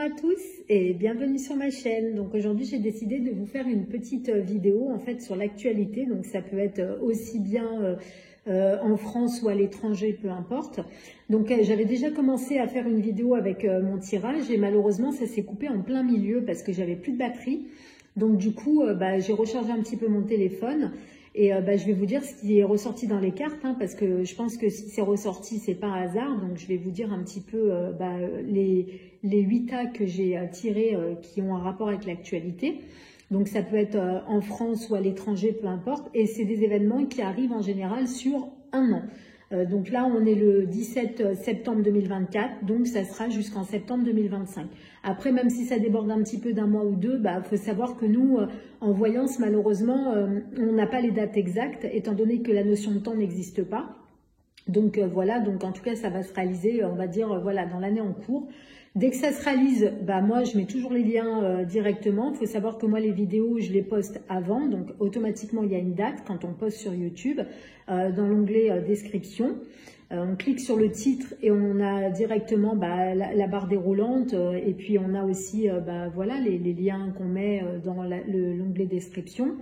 à tous et bienvenue sur ma chaîne. Donc aujourd'hui j'ai décidé de vous faire une petite vidéo en fait sur l'actualité. Donc ça peut être aussi bien en France ou à l'étranger, peu importe. Donc j'avais déjà commencé à faire une vidéo avec mon tirage et malheureusement ça s'est coupé en plein milieu parce que j'avais plus de batterie. Donc du coup j'ai rechargé un petit peu mon téléphone. Et je vais vous dire ce qui est ressorti dans les cartes, hein, parce que je pense que si c'est ressorti, c'est par hasard. Donc je vais vous dire un petit peu les 8 tas que j'ai tirés qui ont un rapport avec l'actualité. Donc ça peut être en France ou à l'étranger, peu importe. Et c'est des événements qui arrivent en général sur un an. Donc là, on est le 17 septembre 2024, donc ça sera jusqu'en septembre 2025. Après, même si ça déborde un petit peu d'un mois ou deux, faut savoir que nous, en voyance, malheureusement, on n'a pas les dates exactes, étant donné que la notion de temps n'existe pas. Donc voilà, donc en tout cas, ça va se réaliser, on va dire, voilà, dans l'année en cours. Dès que ça se réalise, moi je mets toujours les liens directement. Il faut savoir que moi les vidéos je les poste avant, donc automatiquement il y a une date quand on poste sur YouTube. Dans l'onglet description, on clique sur le titre et on a directement la barre déroulante et puis on a aussi voilà les liens qu'on met dans l'onglet description.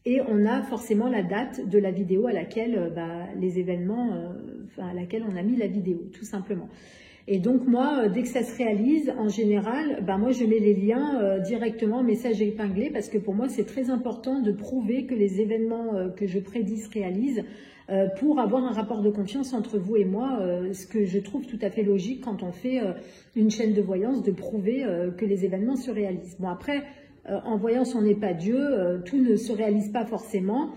Et on a forcément la date de la vidéo à laquelle les événements, à laquelle on a mis la vidéo, tout simplement. Et donc moi, dès que ça se réalise, en général, moi je mets les liens directement en message épinglé parce que pour moi c'est très important de prouver que les événements que je prédis se réalisent pour avoir un rapport de confiance entre vous et moi, ce que je trouve tout à fait logique quand on fait une chaîne de voyance, de prouver que les événements se réalisent. Bon après, en voyance on n'est pas Dieu, tout ne se réalise pas forcément.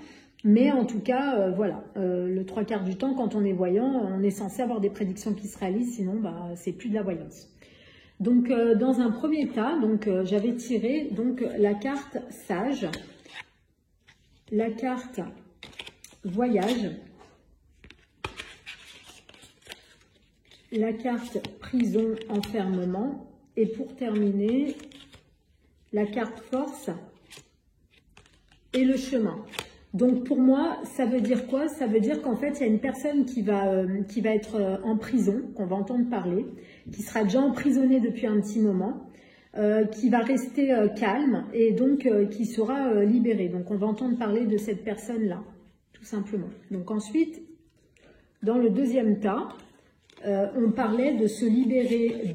Mais en tout cas, voilà, le 3/4 du temps, quand on est voyant, on est censé avoir des prédictions qui se réalisent, sinon c'est plus de la voyance. Donc dans un premier tas, j'avais tiré la carte Sage, la carte Voyage, la carte Prison, Enfermement, et pour terminer, la carte Force et le Chemin. Donc pour moi, ça veut dire quoi? Ça veut dire qu'en fait, il y a une personne qui va être en prison, qu'on va entendre parler, qui sera déjà emprisonnée depuis un petit moment, qui va rester calme et donc qui sera libérée. Donc on va entendre parler de cette personne-là, tout simplement. Donc ensuite, dans le deuxième tas, on parlait de se libérer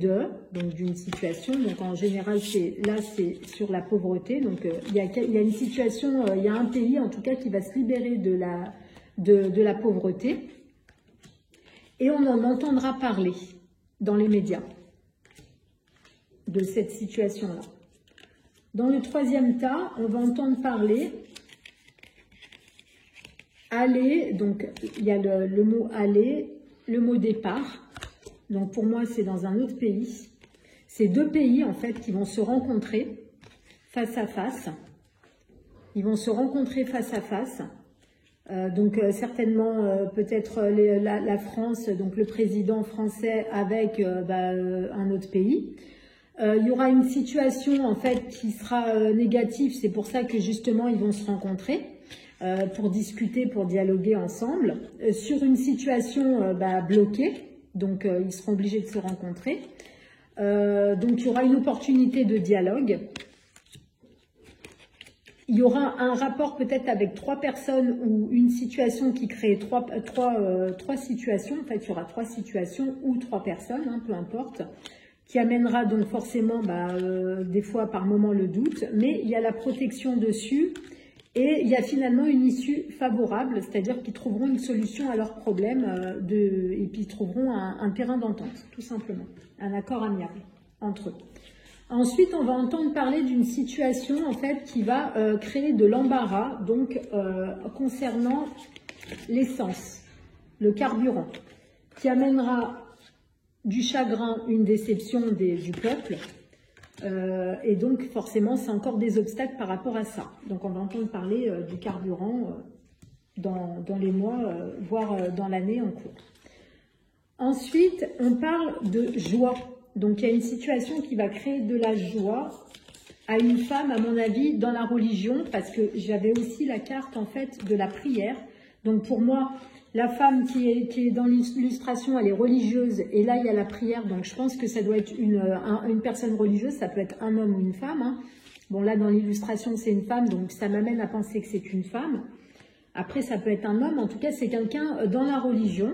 d'une situation. Donc en général, c'est sur la pauvreté. Donc il y a une situation, il y a un pays en tout cas qui va se libérer de la pauvreté. Et on en entendra parler dans les médias de cette situation-là. Dans le troisième tas, on va entendre parler aller. Donc il y a le mot aller. Le mot départ, donc pour moi c'est dans un autre pays. C'est deux pays en fait qui vont se rencontrer face à face. Ils vont se rencontrer face à face. Donc certainement peut-être la France, donc le président français avec un autre pays. Il y aura une situation en fait qui sera négative. C'est pour ça que justement ils vont se rencontrer. Pour discuter, pour dialoguer ensemble, sur une situation bloquée, donc ils seront obligés de se rencontrer. Donc il y aura une opportunité de dialogue. Il y aura un rapport peut-être avec 3 personnes ou une situation qui crée trois situations. En fait, il y aura 3 situations ou 3 personnes, hein, peu importe, qui amènera donc forcément des fois par moment le doute, mais il y a la protection dessus. Et il y a finalement une issue favorable, c'est-à-dire qu'ils trouveront une solution à leurs problèmes et puis ils trouveront un terrain d'entente, tout simplement, un accord amiable entre eux. Ensuite, on va entendre parler d'une situation en fait qui va créer de l'embarras, donc concernant l'essence, le carburant, qui amènera du chagrin, une déception du peuple. Et donc forcément c'est encore des obstacles par rapport à ça. Donc on va entendre parler du carburant dans les mois, voire dans l'année en cours. Ensuite on parle de joie. Donc il y a une situation qui va créer de la joie à une femme, à mon avis, dans la religion, parce que j'avais aussi la carte en fait de la prière. Donc pour moi, La femme qui est dans l'illustration, elle est religieuse, et là il y a la prière, donc je pense que ça doit être une personne religieuse, ça peut être un homme ou une femme. Hein. Bon là dans l'illustration c'est une femme, donc ça m'amène à penser que c'est une femme. Après ça peut être un homme, en tout cas c'est quelqu'un dans la religion.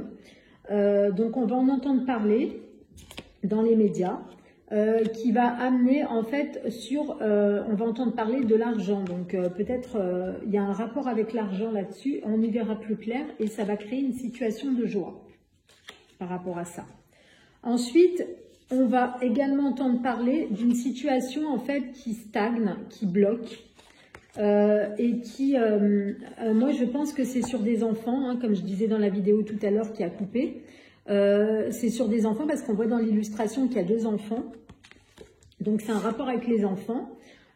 Donc on va en entendre parler dans les médias. Qui va amener en fait on va entendre parler de l'argent, donc peut-être il y a un rapport avec l'argent là-dessus, on y verra plus clair et ça va créer une situation de joie par rapport à ça. Ensuite, on va également entendre parler d'une situation en fait qui stagne, qui bloque et qui, moi je pense que c'est sur des enfants, hein, comme je disais dans la vidéo tout à l'heure qui a coupé. C'est sur des enfants parce qu'on voit dans l'illustration qu'il y a 2 enfants. Donc c'est un rapport avec les enfants,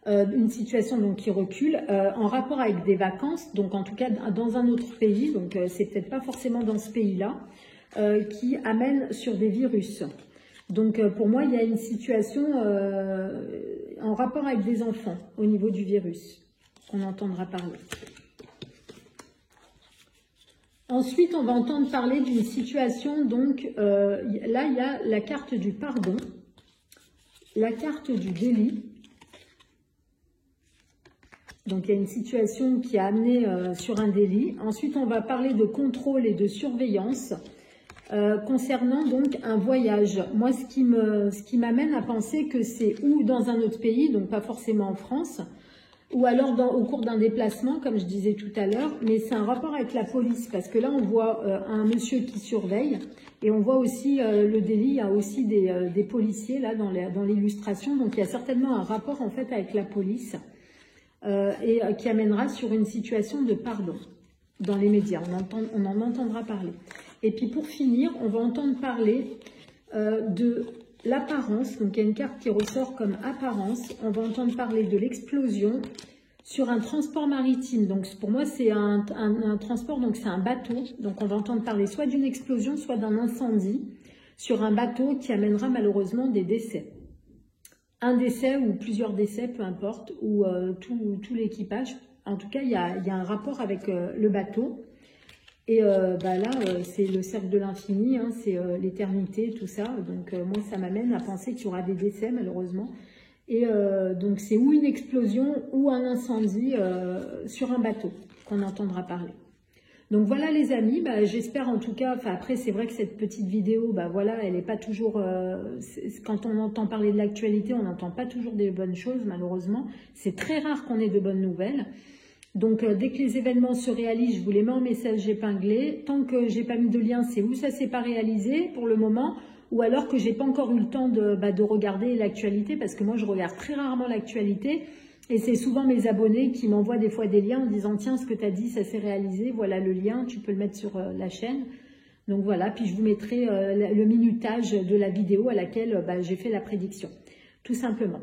une situation donc qui recule, en rapport avec des vacances, donc en tout cas dans un autre pays, donc c'est peut-être pas forcément dans ce pays-là, qui amène sur des virus. Donc pour moi il y a une situation en rapport avec des enfants au niveau du virus qu'on entendra parler. Ensuite, on va entendre parler d'une situation, donc là, il y a la carte du pardon, la carte du délit. Donc, il y a une situation qui a amené sur un délit. Ensuite, on va parler de contrôle et de surveillance concernant donc un voyage. Moi, ce qui m'amène à penser que c'est ou dans un autre pays, donc pas forcément en France, ou alors au cours d'un déplacement, comme je disais tout à l'heure, mais c'est un rapport avec la police, parce que là, on voit un monsieur qui surveille, et on voit aussi le délit, il y a aussi des policiers là dans l'illustration, donc il y a certainement un rapport en fait avec la police, et qui amènera sur une situation de pardon dans les médias, on en entendra parler. Et puis pour finir, on va entendre parler de l'apparence, donc il y a une carte qui ressort comme apparence, on va entendre parler de l'explosion sur un transport maritime. Donc pour moi c'est un transport, donc c'est un bateau, donc on va entendre parler soit d'une explosion, soit d'un incendie sur un bateau qui amènera malheureusement des décès. Un décès ou plusieurs décès, peu importe, ou tout l'équipage. En tout cas il y a un rapport avec le bateau. Et là, c'est le cercle de l'infini, hein, c'est l'éternité, tout ça. Donc moi, ça m'amène à penser qu'il y aura des décès, malheureusement. Et donc c'est ou une explosion ou un incendie sur un bateau qu'on entendra parler. Donc voilà les amis, j'espère en tout cas, après c'est vrai que cette petite vidéo, voilà, elle n'est pas toujours, quand on entend parler de l'actualité, on n'entend pas toujours des bonnes choses, malheureusement. C'est très rare qu'on ait de bonnes nouvelles. Donc, dès que les événements se réalisent, je vous les mets en message épinglé. Tant que j'ai pas mis de lien, c'est où ça s'est pas réalisé pour le moment, ou alors que j'ai pas encore eu le temps de regarder l'actualité, parce que moi, je regarde très rarement l'actualité, et c'est souvent mes abonnés qui m'envoient des fois des liens en disant « Tiens, ce que tu as dit, ça s'est réalisé, voilà le lien, tu peux le mettre sur la chaîne ». Donc voilà, puis je vous mettrai le minutage de la vidéo à laquelle j'ai fait la prédiction, tout simplement.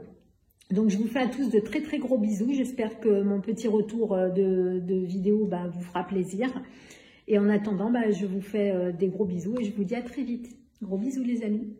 Donc, je vous fais à tous de très très gros bisous. J'espère que mon petit retour de vidéo vous fera plaisir. Et en attendant, je vous fais des gros bisous et je vous dis à très vite. Gros bisous les amis.